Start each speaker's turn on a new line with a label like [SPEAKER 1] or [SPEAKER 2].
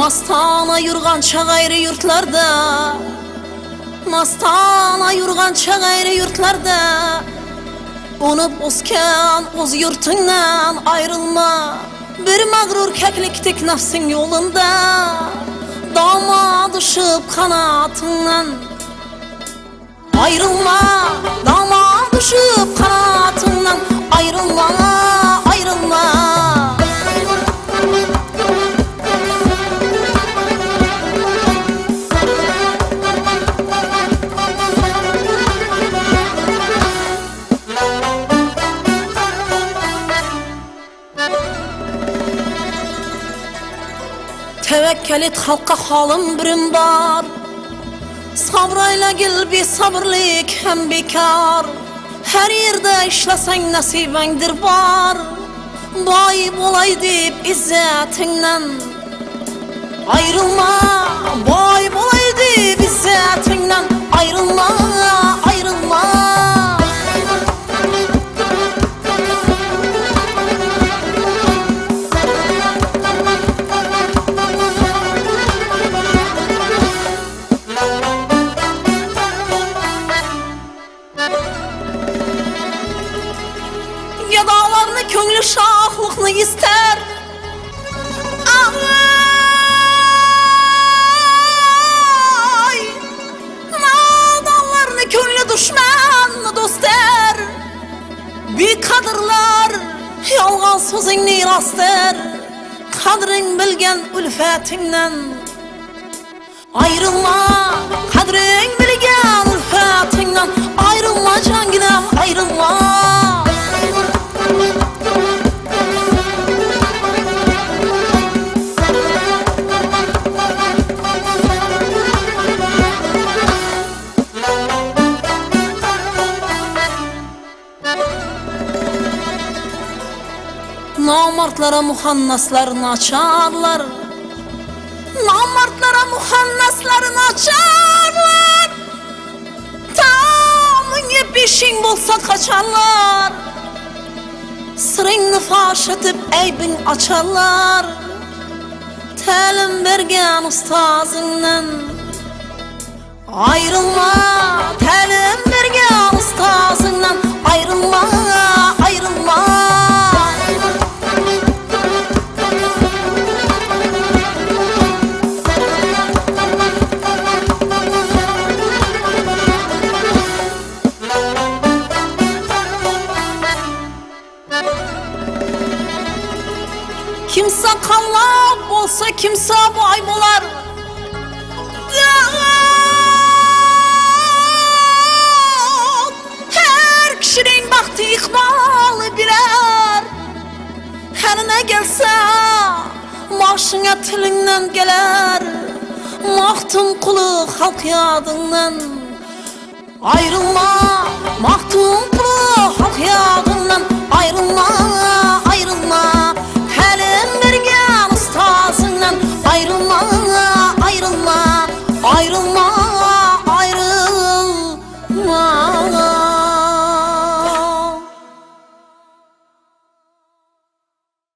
[SPEAKER 1] Mastana yurgança gayrı yurtlarda, mastana yurgança gayrı yurtlarda, onu bozken oz yurtundan ayrılma. Bir mağrur kekliktik nafsin yolunda, dama düşüp kanatından ayrılma. Dama düşüp kanatından ayrılma, ayrılma. Tevekkül et halka halım birim var. Sabrayla gel bir sabırlık hem bekar. Her yerde işlesen nasibendir var. Bayip olay deyip izzetinden ayrılma. Bayip olay deyip izzetinden ayrılma, ayrılma. Dağlarını köngülü şahlıkını ister. Ay, dağlarını köngülü düşmanını dostlar. Bir kadırlar yalgan sözünü rastlar. Kadrin bilgen ülfetinden ayrılma. Kadrin bilgen ülfetinden ayrılma canginem, ayrılma. Namartlara muhannaslarını açarlar. Namartlara muhannaslarını açarlar. Tamın yepişin bulsa kaçarlar. Sırrını faş edip eybin açarlar. Telim bergen ustazından ayrılma. Telim bergen ustazından ayrılma, ayrılma. Kimse kallap olsa kimse bay bolar. Her kişinin baktı ikbalı birer. Her ne gelse maaşına tilinden gelir. Mahtun kulu halk yadından ayrılma. Mahtun kulu halk yadından ayrılma,